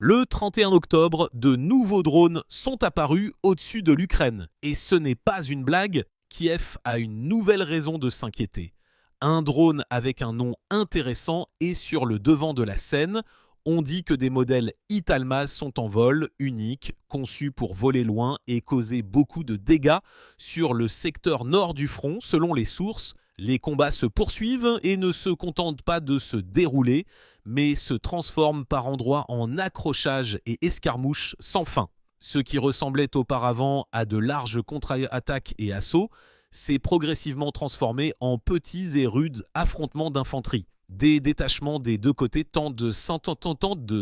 Le 31 octobre, de nouveaux drones sont apparus au-dessus de l'Ukraine. Et ce n'est pas une blague, Kiev a une nouvelle raison de s'inquiéter. Un drone avec un nom intéressant est sur le devant de la scène. On dit que des modèles Italmaz sont en vol, uniques, conçus pour voler loin et causer beaucoup de dégâts sur le secteur nord du front, selon les sources. Les combats se poursuivent et ne se contentent pas de se dérouler, mais se transforment par endroits en accrochages et escarmouches sans fin. Ce qui ressemblait auparavant à de larges contre-attaques et assauts s'est progressivement transformé en petits et rudes affrontements d'infanterie. Des détachements des deux côtés tentent de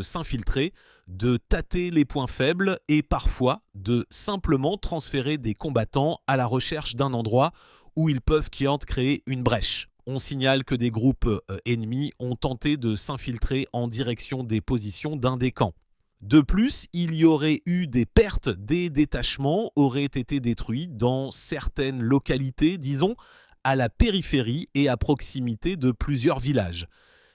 s'infiltrer, de tâter les points faibles et parfois de simplement transférer des combattants à la recherche d'un endroit où ils peuvent créer une brèche. On signale que des groupes ennemis ont tenté de s'infiltrer en direction des positions d'un des camps. De plus, il y aurait eu des pertes, des détachements auraient été détruits dans certaines localités, disons, à la périphérie et à proximité de plusieurs villages.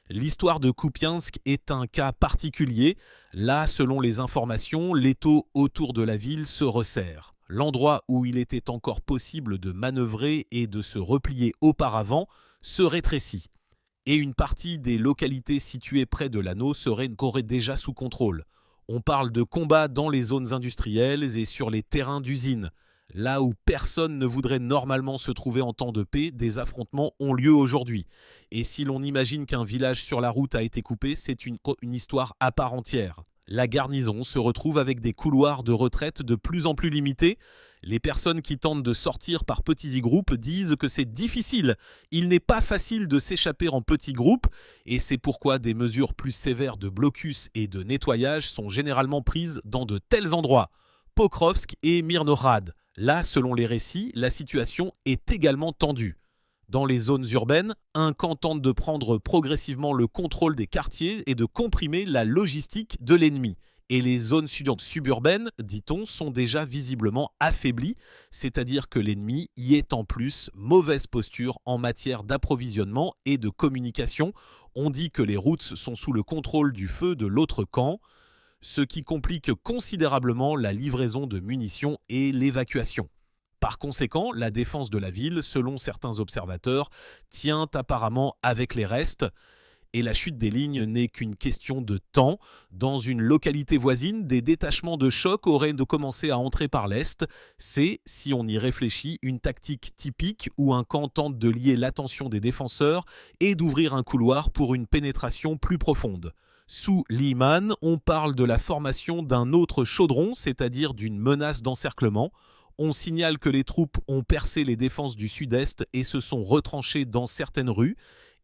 L'histoire de Kupiansk est un cas particulier. Là, selon les informations, l'étau autour de la ville se resserre. L'endroit où il était encore possible de manœuvrer et de se replier auparavant se rétrécit. Et une partie des localités situées près de l'anneau serait déjà sous contrôle. On parle de combats dans les zones industrielles et sur les terrains d'usines. Là où personne ne voudrait normalement se trouver en temps de paix, des affrontements ont lieu aujourd'hui. Et si l'on imagine qu'un village sur la route a été coupé, c'est une histoire à part entière. La garnison se retrouve avec des couloirs de retraite de plus en plus limités. Les personnes qui tentent de sortir par petits groupes disent que c'est difficile. Il n'est pas facile de s'échapper en petits groupes et c'est pourquoi des mesures plus sévères de blocus et de nettoyage sont généralement prises dans de tels endroits. Pokrovsk et Myrnohrad. Là, selon les récits, la situation est également tendue. Dans les zones urbaines, un camp tente de prendre progressivement le contrôle des quartiers et de comprimer la logistique de l'ennemi. Et les zones suburbaines, dit-on, sont déjà visiblement affaiblies, c'est-à-dire que l'ennemi y est en plus mauvaise posture en matière d'approvisionnement et de communication. On dit que les routes sont sous le contrôle du feu de l'autre camp, ce qui complique considérablement la livraison de munitions et l'évacuation. Par conséquent, la défense de la ville, selon certains observateurs, tient apparemment avec les restes, et la chute des lignes n'est qu'une question de temps. Dans une localité voisine, des détachements de choc auraient commencé à entrer par l'est. C'est, si on y réfléchit, une tactique typique où un camp tente de lier l'attention des défenseurs et d'ouvrir un couloir pour une pénétration plus profonde. Sous Liman, on parle de la formation d'un autre chaudron, c'est-à-dire d'une menace d'encerclement. On signale que les troupes ont percé les défenses du sud-est et se sont retranchées dans certaines rues,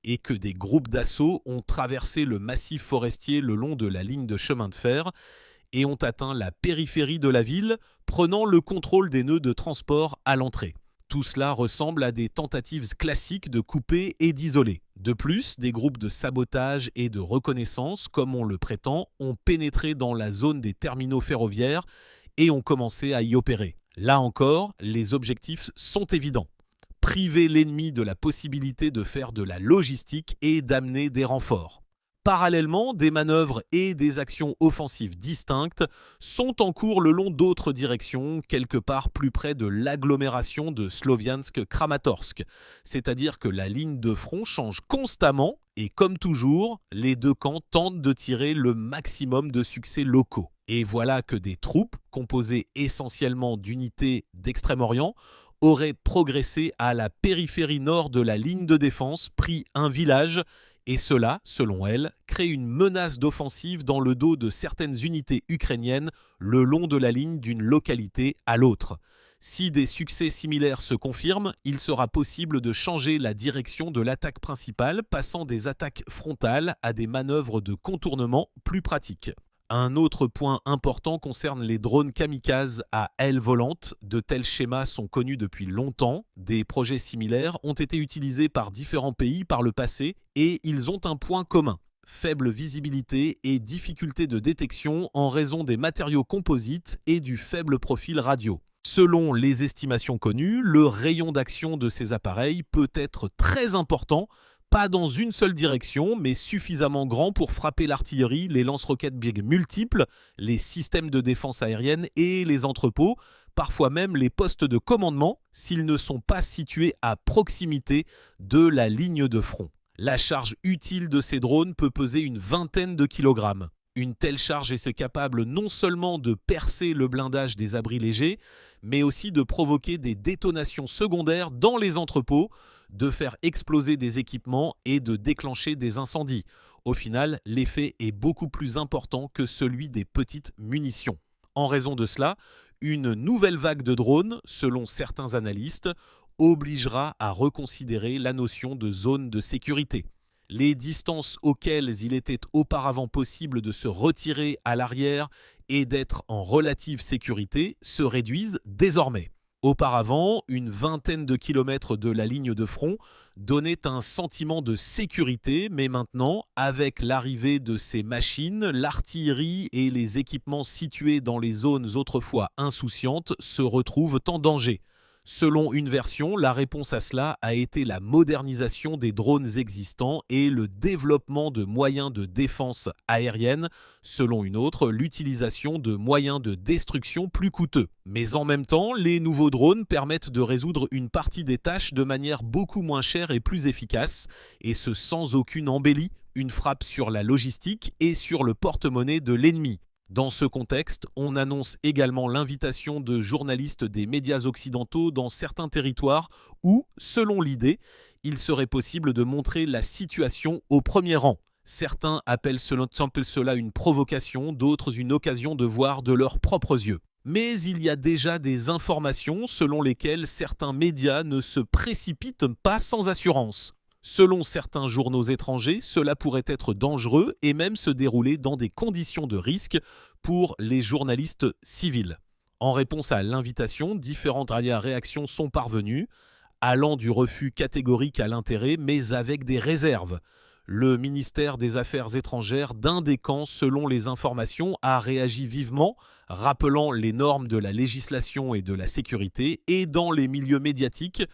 et que des groupes d'assaut ont traversé le massif forestier le long de la ligne de chemin de fer et ont atteint la périphérie de la ville, prenant le contrôle des nœuds de transport à l'entrée. Tout cela ressemble à des tentatives classiques de couper et d'isoler. De plus, des groupes de sabotage et de reconnaissance, comme on le prétend, ont pénétré dans la zone des terminaux ferroviaires et ont commencé à y opérer. Là encore, les objectifs sont évidents. Priver l'ennemi de la possibilité de faire de la logistique et d'amener des renforts. Parallèlement, des manœuvres et des actions offensives distinctes sont en cours le long d'autres directions, quelque part plus près de l'agglomération de Sloviansk-Kramatorsk. C'est-à-dire que la ligne de front change constamment et comme toujours, les deux camps tentent de tirer le maximum de succès locaux. Et voilà que des troupes, composées essentiellement d'unités d'Extrême-Orient, auraient progressé à la périphérie nord de la ligne de défense, pris un village, et cela, selon elle, crée une menace d'offensive dans le dos de certaines unités ukrainiennes le long de la ligne d'une localité à l'autre. Si des succès similaires se confirment, il sera possible de changer la direction de l'attaque principale, passant des attaques frontales à des manœuvres de contournement plus pratiques. Un autre point important concerne les drones kamikazes à ailes volantes. De tels schémas sont connus depuis longtemps. Des projets similaires ont été utilisés par différents pays par le passé et ils ont un point commun. Faible visibilité et difficulté de détection en raison des matériaux composites et du faible profil radio. Selon les estimations connues, le rayon d'action de ces appareils peut être très important. Pas dans une seule direction, mais suffisamment grand pour frapper l'artillerie, les lance-roquettes Big multiples, les systèmes de défense aérienne et les entrepôts, parfois même les postes de commandement, s'ils ne sont pas situés à proximité de la ligne de front. La charge utile de ces drones peut peser une vingtaine de kilogrammes. Une telle charge est capable non seulement de percer le blindage des abris légers, mais aussi de provoquer des détonations secondaires dans les entrepôts, de faire exploser des équipements et de déclencher des incendies. Au final, l'effet est beaucoup plus important que celui des petites munitions. En raison de cela, une nouvelle vague de drones, selon certains analystes, obligera à reconsidérer la notion de zone de sécurité. Les distances auxquelles il était auparavant possible de se retirer à l'arrière et d'être en relative sécurité se réduisent désormais. Auparavant, une vingtaine de kilomètres de la ligne de front donnait un sentiment de sécurité, mais maintenant, avec l'arrivée de ces machines, l'artillerie et les équipements situés dans les zones autrefois insouciantes se retrouvent en danger. Selon une version, la réponse à cela a été la modernisation des drones existants et le développement de moyens de défense aérienne, selon une autre, l'utilisation de moyens de destruction plus coûteux. Mais en même temps, les nouveaux drones permettent de résoudre une partie des tâches de manière beaucoup moins chère et plus efficace, et ce sans aucune embellie, une frappe sur la logistique et sur le porte-monnaie de l'ennemi. Dans ce contexte, on annonce également l'invitation de journalistes des médias occidentaux dans certains territoires où, selon l'idée, il serait possible de montrer la situation au premier rang. Certains appellent cela une provocation, d'autres une occasion de voir de leurs propres yeux. Mais il y a déjà des informations selon lesquelles certains médias ne se précipitent pas sans assurance. Selon certains journaux étrangers, cela pourrait être dangereux et même se dérouler dans des conditions de risque pour les journalistes civils. En réponse à l'invitation, différentes réactions sont parvenues, allant du refus catégorique à l'intérêt, mais avec des réserves. Le ministère des Affaires étrangères d'un des camps, selon les informations, a réagi vivement, rappelant les normes de la législation et de la sécurité, et dans les milieux médiatiques,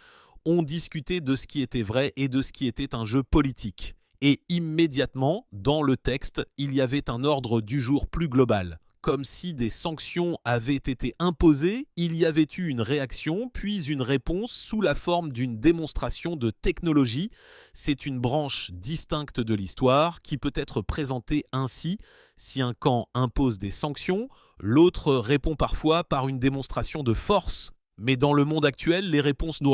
on discutait de ce qui était vrai et de ce qui était un jeu politique. Et immédiatement, dans le texte, il y avait un ordre du jour plus global. Comme si des sanctions avaient été imposées, il y avait eu une réaction, puis une réponse sous la forme d'une démonstration de technologie. C'est une branche distincte de l'histoire qui peut être présentée ainsi. Si un camp impose des sanctions, l'autre répond parfois par une démonstration de force. Mais dans le monde actuel, les réponses ne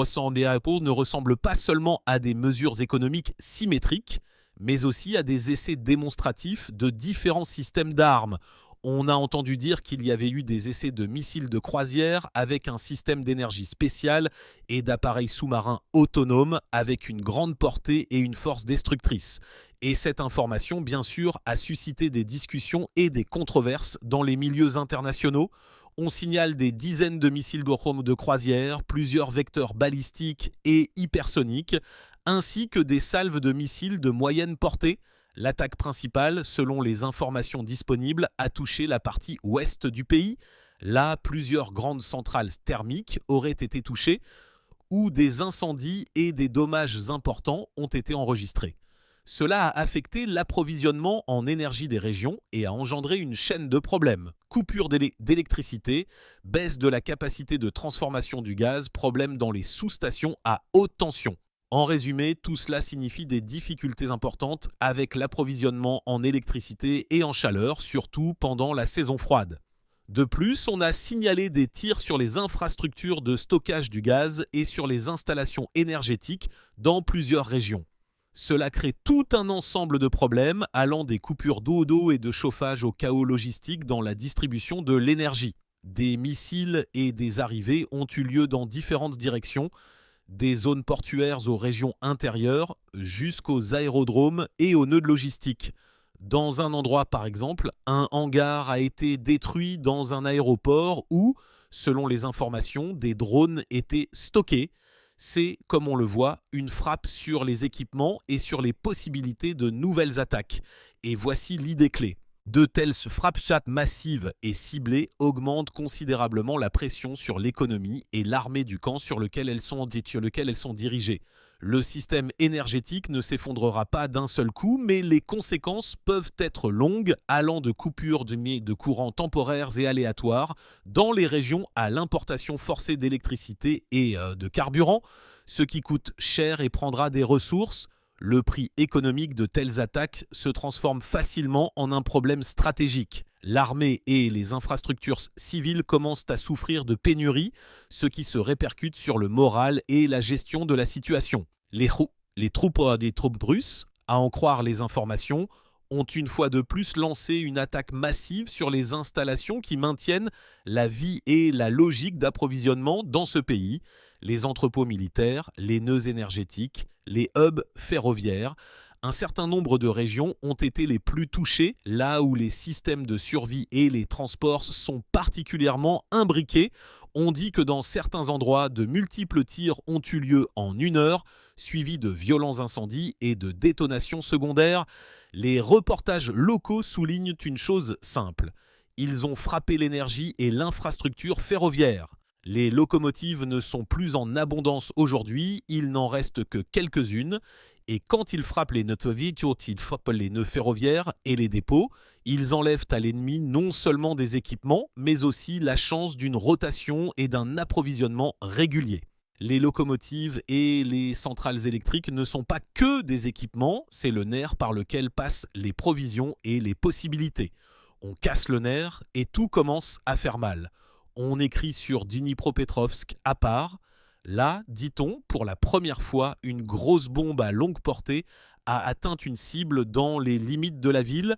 ressemblent pas seulement à des mesures économiques symétriques, mais aussi à des essais démonstratifs de différents systèmes d'armes. On a entendu dire qu'il y avait eu des essais de missiles de croisière avec un système d'énergie spécial et d'appareils sous-marins autonomes avec une grande portée et une force destructrice. Et cette information, bien sûr, a suscité des discussions et des controverses dans les milieux internationaux. On signale des dizaines de missiles de croisière, plusieurs vecteurs balistiques et hypersoniques, ainsi que des salves de missiles de moyenne portée. L'attaque principale, selon les informations disponibles, a touché la partie ouest du pays. Là, plusieurs grandes centrales thermiques auraient été touchées, où des incendies et des dommages importants ont été enregistrés. Cela a affecté l'approvisionnement en énergie des régions et a engendré une chaîne de problèmes. Coupure d'électricité, baisse de la capacité de transformation du gaz, problèmes dans les sous-stations à haute tension. En résumé, tout cela signifie des difficultés importantes avec l'approvisionnement en électricité et en chaleur, surtout pendant la saison froide. De plus, on a signalé des tirs sur les infrastructures de stockage du gaz et sur les installations énergétiques dans plusieurs régions. Cela crée tout un ensemble de problèmes allant des coupures d'eau et de chauffage au chaos logistique dans la distribution de l'énergie. Des missiles et des arrivées ont eu lieu dans différentes directions, des zones portuaires aux régions intérieures jusqu'aux aérodromes et aux nœuds de logistique. Dans un endroit par exemple, un hangar a été détruit dans un aéroport où, selon les informations, des drones étaient stockés. C'est, comme on le voit, une frappe sur les équipements et sur les possibilités de nouvelles attaques. Et voici l'idée clé. De telles frappes massives et ciblées augmentent considérablement la pression sur l'économie et l'armée du camp sur lequel elles sont dirigées. Le système énergétique ne s'effondrera pas d'un seul coup, mais les conséquences peuvent être longues, allant de coupures de courants temporaires et aléatoires dans les régions à l'importation forcée d'électricité et de carburant, ce qui coûte cher et prendra des ressources. Le prix économique de telles attaques se transforme facilement en un problème stratégique. L'armée et les infrastructures civiles commencent à souffrir de pénuries, ce qui se répercute sur le moral et la gestion de la situation. Les troupes russes, à en croire les informations, ont une fois de plus lancé une attaque massive sur les installations qui maintiennent la vie et la logique d'approvisionnement dans ce pays, les entrepôts militaires, les nœuds énergétiques, les hubs ferroviaires. Un certain nombre de régions ont été les plus touchées, là où les systèmes de survie et les transports sont particulièrement imbriqués. On dit que dans certains endroits, de multiples tirs ont eu lieu en 1 heure, suivis de violents incendies et de détonations secondaires. Les reportages locaux soulignent une chose simple. Ils ont frappé l'énergie et l'infrastructure ferroviaire. Les locomotives ne sont plus en abondance aujourd'hui, il n'en reste que quelques-unes. Et quand ils frappent les nœuds ferroviaires et les dépôts, ils enlèvent à l'ennemi non seulement des équipements, mais aussi la chance d'une rotation et d'un approvisionnement régulier. Les locomotives et les centrales électriques ne sont pas que des équipements, c'est le nerf par lequel passent les provisions et les possibilités. On casse le nerf et tout commence à faire mal. On écrit sur Dnipropetrovsk à part. Là, dit-on, pour la première fois, une grosse bombe à longue portée a atteint une cible dans les limites de la ville.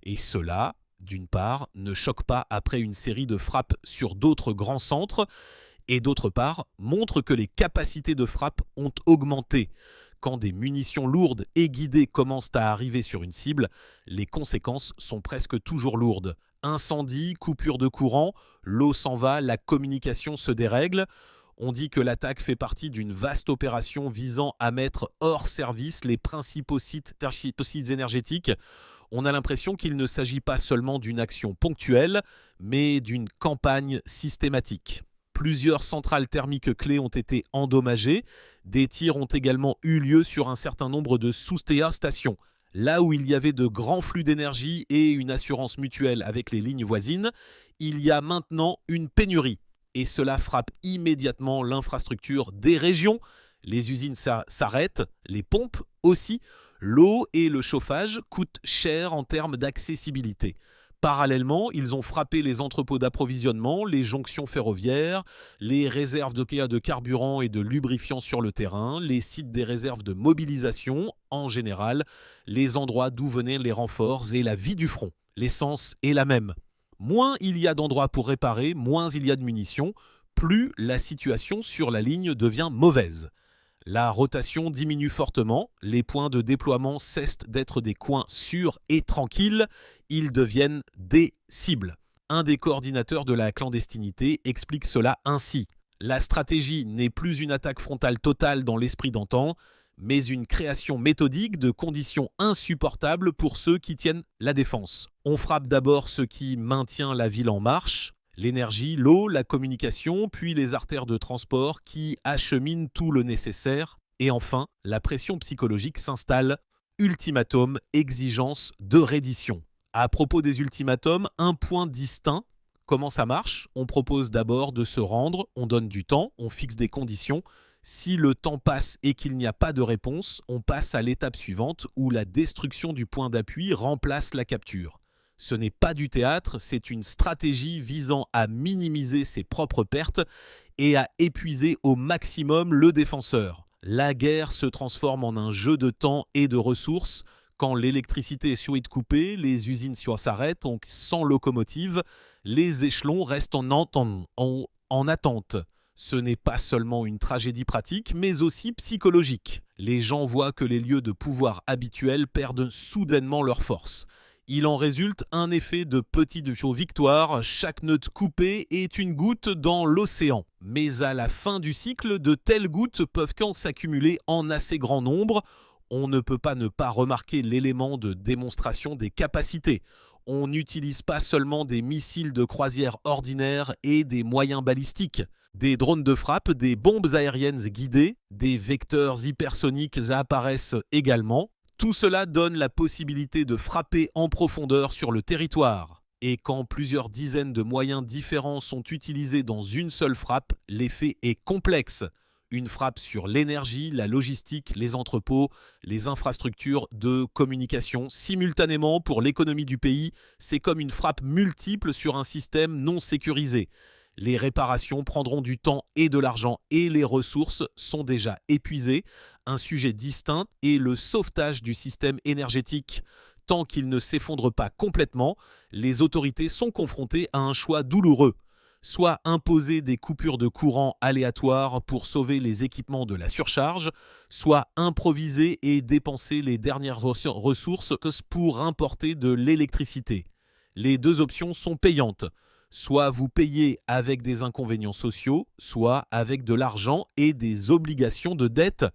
Et cela, d'une part, ne choque pas après une série de frappes sur d'autres grands centres, et d'autre part, montre que les capacités de frappe ont augmenté. Quand des munitions lourdes et guidées commencent à arriver sur une cible, les conséquences sont presque toujours lourdes. Incendie, coupure de courant, l'eau s'en va, la communication se dérègle. On dit que l'attaque fait partie d'une vaste opération visant à mettre hors service les principaux sites énergétiques. On a l'impression qu'il ne s'agit pas seulement d'une action ponctuelle, mais d'une campagne systématique. Plusieurs centrales thermiques clés ont été endommagées. Des tirs ont également eu lieu sur un certain nombre de sous-stations. Là où il y avait de grands flux d'énergie et une assurance mutuelle avec les lignes voisines, il y a maintenant une pénurie. Et cela frappe immédiatement l'infrastructure des régions. Les usines s'arrêtent, les pompes aussi. L'eau et le chauffage coûtent cher en termes d'accessibilité. Parallèlement, ils ont frappé les entrepôts d'approvisionnement, les jonctions ferroviaires, les réserves de carburant et de lubrifiants sur le terrain, les sites des réserves de mobilisation, en général, les endroits d'où venaient les renforts et la vie du front. L'essence est la même. Moins il y a d'endroits pour réparer, moins il y a de munitions, plus la situation sur la ligne devient mauvaise. La rotation diminue fortement, les points de déploiement cessent d'être des coins sûrs et tranquilles, ils deviennent des cibles. Un des coordinateurs de la clandestinité explique cela ainsi. La stratégie n'est plus une attaque frontale totale dans l'esprit d'antan, mais une création méthodique de conditions insupportables pour ceux qui tiennent la défense. On frappe d'abord ce qui maintient la ville en marche, l'énergie, l'eau, la communication, puis les artères de transport qui acheminent tout le nécessaire. Et enfin, la pression psychologique s'installe. Ultimatum, exigence de reddition. À propos des ultimatums, un point distinct. Comment ça marche ? On propose d'abord de se rendre, on donne du temps, on fixe des conditions. Si le temps passe et qu'il n'y a pas de réponse, on passe à l'étape suivante où la destruction du point d'appui remplace la capture. Ce n'est pas du théâtre, c'est une stratégie visant à minimiser ses propres pertes et à épuiser au maximum le défenseur. La guerre se transforme en un jeu de temps et de ressources. Quand l'électricité est coupée, les usines s'arrêtent, sans locomotive, les échelons restent en attente. Ce n'est pas seulement une tragédie pratique, mais aussi psychologique. Les gens voient que les lieux de pouvoir habituels perdent soudainement leur force. Il en résulte un effet de petite victoire, chaque note coupée est une goutte dans l'océan. Mais à la fin du cycle, de telles gouttes peuvent s'accumuler en assez grand nombre. On ne peut pas ne pas remarquer l'élément de démonstration des capacités. On n'utilise pas seulement des missiles de croisière ordinaires et des moyens balistiques. Des drones de frappe, des bombes aériennes guidées, des vecteurs hypersoniques apparaissent également. Tout cela donne la possibilité de frapper en profondeur sur le territoire. Et quand plusieurs dizaines de moyens différents sont utilisés dans une seule frappe, l'effet est complexe. Une frappe sur l'énergie, la logistique, les entrepôts, les infrastructures de communication simultanément pour l'économie du pays, c'est comme une frappe multiple sur un système non sécurisé. Les réparations prendront du temps et de l'argent et les ressources sont déjà épuisées. Un sujet distinct est le sauvetage du système énergétique. Tant qu'il ne s'effondre pas complètement, les autorités sont confrontées à un choix douloureux. Soit imposer des coupures de courant aléatoires pour sauver les équipements de la surcharge, soit improviser et dépenser les dernières ressources pour importer de l'électricité. Les deux options sont payantes. Soit vous payez avec des inconvénients sociaux, soit avec de l'argent et des obligations de dette.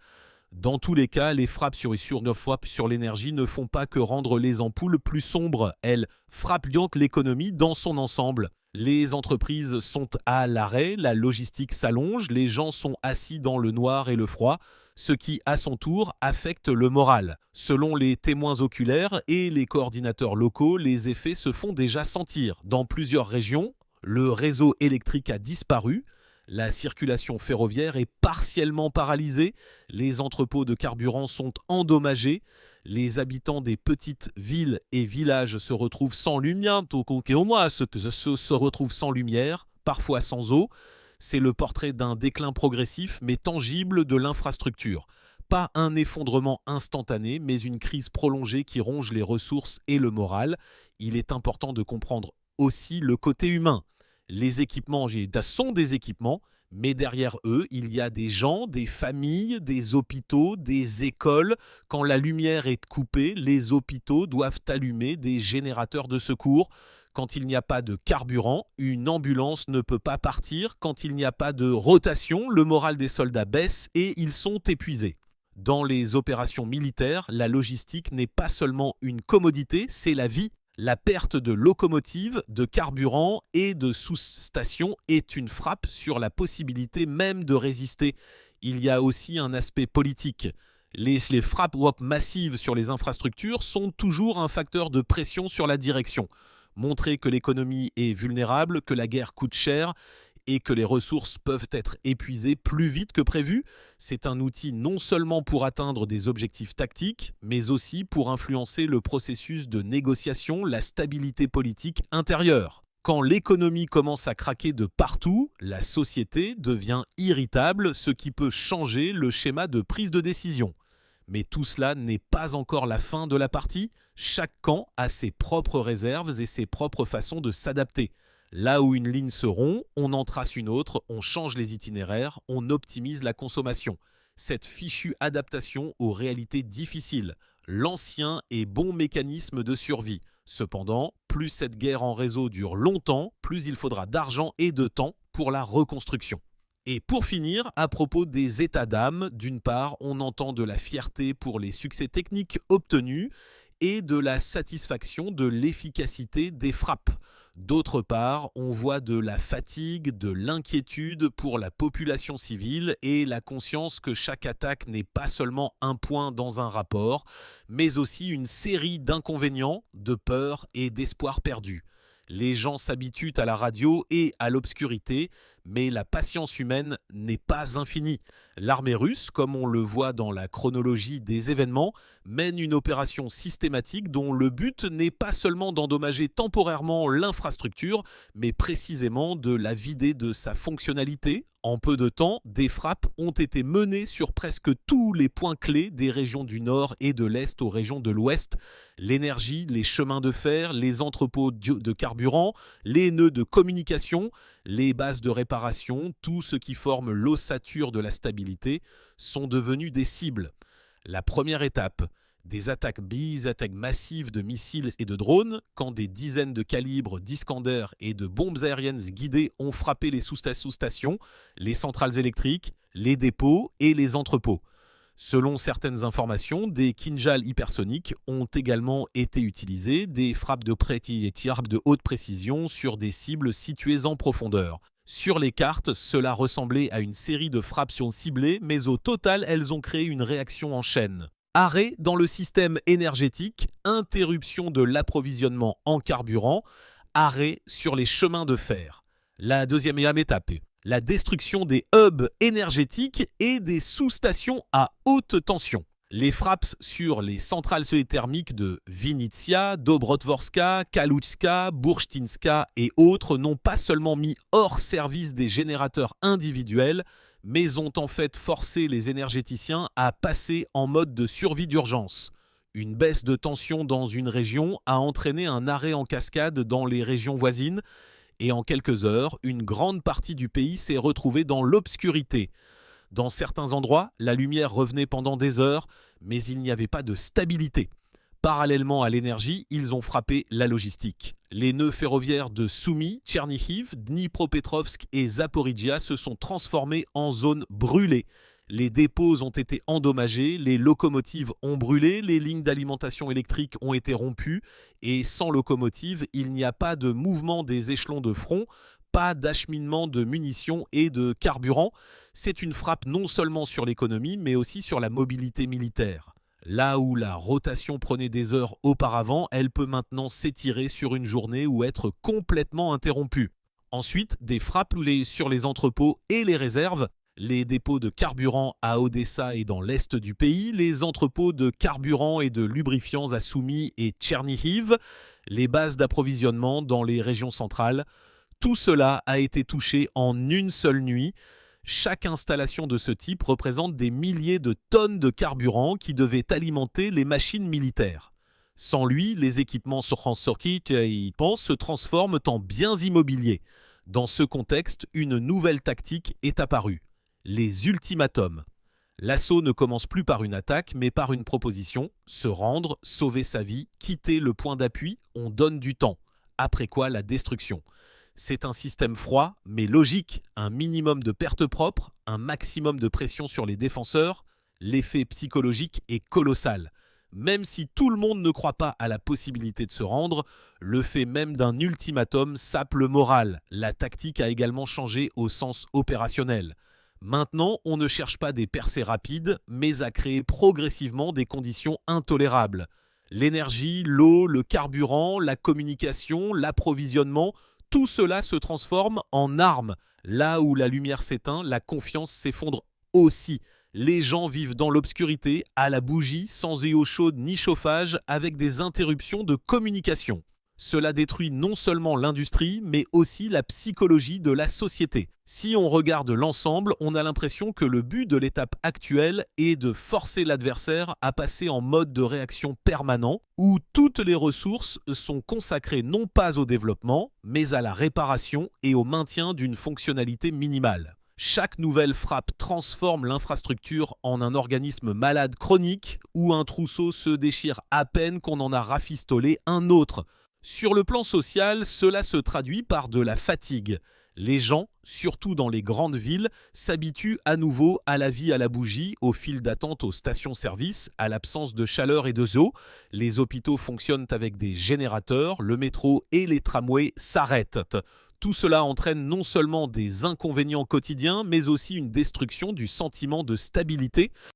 Dans tous les cas, les frappes sur l'énergie ne font pas que rendre les ampoules plus sombres. Elles frappent donc l'économie dans son ensemble. Les entreprises sont à l'arrêt, la logistique s'allonge, les gens sont assis dans le noir et le froid, ce qui, à son tour, affecte le moral. Selon les témoins oculaires et les coordinateurs locaux, les effets se font déjà sentir. Dans plusieurs régions, le réseau électrique a disparu, la circulation ferroviaire est partiellement paralysée, les entrepôts de carburant sont endommagés, les habitants des petites villes et villages se retrouvent sans lumière, se retrouvent sans lumière, parfois sans eau. C'est le portrait d'un déclin progressif mais tangible de l'infrastructure. Pas un effondrement instantané, mais une crise prolongée qui ronge les ressources et le moral. Il est important de comprendre aussi le côté humain. Les équipements sont des équipements, mais derrière eux, il y a des gens, des familles, des hôpitaux, des écoles. Quand la lumière est coupée, les hôpitaux doivent allumer des générateurs de secours. Quand il n'y a pas de carburant, une ambulance ne peut pas partir. Quand il n'y a pas de rotation, le moral des soldats baisse et ils sont épuisés. Dans les opérations militaires, la logistique n'est pas seulement une commodité, c'est la vie. La perte de locomotives, de carburant et de sous-stations est une frappe sur la possibilité même de résister. Il y a aussi un aspect politique. Les frappes massives sur les infrastructures sont toujours un facteur de pression sur la direction. Montrer que l'économie est vulnérable, que la guerre coûte cher et que les ressources peuvent être épuisées plus vite que prévu, c'est un outil non seulement pour atteindre des objectifs tactiques, mais aussi pour influencer le processus de négociation, la stabilité politique intérieure. Quand l'économie commence à craquer de partout, la société devient irritable, ce qui peut changer le schéma de prise de décision. Mais tout cela n'est pas encore la fin de la partie. Chaque camp a ses propres réserves et ses propres façons de s'adapter. Là où une ligne se rompt, on en trace une autre, on change les itinéraires, on optimise la consommation. Cette fichue adaptation aux réalités difficiles, l'ancien et bon mécanisme de survie. Cependant, plus cette guerre en réseau dure longtemps, plus il faudra d'argent et de temps pour la reconstruction. Et pour finir, à propos des états d'âme, d'une part, on entend de la fierté pour les succès techniques obtenus et de la satisfaction de l'efficacité des frappes. D'autre part, on voit de la fatigue, de l'inquiétude pour la population civile et la conscience que chaque attaque n'est pas seulement un point dans un rapport, mais aussi une série d'inconvénients, de peurs et d'espoirs perdus. Les gens s'habituent à la radio et à l'obscurité, mais la patience humaine n'est pas infinie. L'armée russe, comme on le voit dans la chronologie des événements, mène une opération systématique dont le but n'est pas seulement d'endommager temporairement l'infrastructure, mais précisément de la vider de sa fonctionnalité. En peu de temps, des frappes ont été menées sur presque tous les points clés des régions du Nord et de l'Est aux régions de l'Ouest. L'énergie, les chemins de fer, les entrepôts de carburant, les nœuds de communication, les bases de réparation, tout ce qui forme l'ossature de la stabilité, sont devenus des cibles. La première étape, des attaques massives de missiles et de drones, quand des dizaines de calibres d'Iskander et de bombes aériennes guidées ont frappé les sous-stations, les centrales électriques, les dépôts et les entrepôts. Selon certaines informations, des Kinjal hypersoniques ont également été utilisés, des frappes de tirs de haute précision sur des cibles situées en profondeur. Sur les cartes, cela ressemblait à une série de frappes ciblées, mais au total, elles ont créé une réaction en chaîne. Arrêt dans le système énergétique, interruption de l'approvisionnement en carburant, arrêt sur les chemins de fer. La deuxième étape, la destruction des hubs énergétiques et des sous-stations à haute tension. Les frappes sur les centrales thermiques de Vinnytsia, Dobrotvorska, Kaluchka, Bursztynska et autres n'ont pas seulement mis hors service des générateurs individuels, mais ont en fait forcé les énergéticiens à passer en mode de survie d'urgence. Une baisse de tension dans une région a entraîné un arrêt en cascade dans les régions voisines, et en quelques heures, une grande partie du pays s'est retrouvée dans l'obscurité. Dans certains endroits, la lumière revenait pendant des heures, mais il n'y avait pas de stabilité. Parallèlement à l'énergie, ils ont frappé la logistique. Les nœuds ferroviaires de Sumy, Tchernihiv, Dnipropetrovsk et Zaporijia se sont transformés en zones brûlées. Les dépôts ont été endommagés, les locomotives ont brûlé, les lignes d'alimentation électrique ont été rompues et sans locomotive, il n'y a pas de mouvement des échelons de front, pas d'acheminement de munitions et de carburant. C'est une frappe non seulement sur l'économie mais aussi sur la mobilité militaire. Là où la rotation prenait des heures auparavant, elle peut maintenant s'étirer sur une journée ou être complètement interrompue. Ensuite, des frappes sur les entrepôts et les réserves, les dépôts de carburant à Odessa et dans l'est du pays, les entrepôts de carburant et de lubrifiants à Sumy et Tchernihiv, les bases d'approvisionnement dans les régions centrales. Tout cela a été touché en une seule nuit. Chaque installation de ce type représente des milliers de tonnes de carburant qui devaient alimenter les machines militaires. Sans lui, les équipements se transforment en biens immobiliers. Dans ce contexte, une nouvelle tactique est apparue. Les ultimatums. L'assaut ne commence plus par une attaque, mais par une proposition. Se rendre, sauver sa vie, quitter le point d'appui, on donne du temps. Après quoi, la destruction. C'est un système froid, mais logique. Un minimum de pertes propres, un maximum de pression sur les défenseurs. L'effet psychologique est colossal. Même si tout le monde ne croit pas à la possibilité de se rendre, le fait même d'un ultimatum sape le moral. La tactique a également changé au sens opérationnel. Maintenant, on ne cherche pas des percées rapides, mais à créer progressivement des conditions intolérables. L'énergie, l'eau, le carburant, la communication, l'approvisionnement, tout cela se transforme en armes. Là où la lumière s'éteint, la confiance s'effondre aussi. Les gens vivent dans l'obscurité, à la bougie, sans eau chaude ni chauffage, avec des interruptions de communication. Cela détruit non seulement l'industrie, mais aussi la psychologie de la société. Si on regarde l'ensemble, on a l'impression que le but de l'étape actuelle est de forcer l'adversaire à passer en mode de réaction permanent, où toutes les ressources sont consacrées non pas au développement, mais à la réparation et au maintien d'une fonctionnalité minimale. Chaque nouvelle frappe transforme l'infrastructure en un organisme malade chronique, où un trousseau se déchire à peine qu'on en a rafistolé un autre. Sur le plan social, cela se traduit par de la fatigue. Les gens, surtout dans les grandes villes, s'habituent à nouveau à la vie à la bougie, aux files d'attente aux stations-service, à l'absence de chaleur et de eau. Les hôpitaux fonctionnent avec des générateurs, le métro et les tramways s'arrêtent. Tout cela entraîne non seulement des inconvénients quotidiens, mais aussi une destruction du sentiment de stabilité.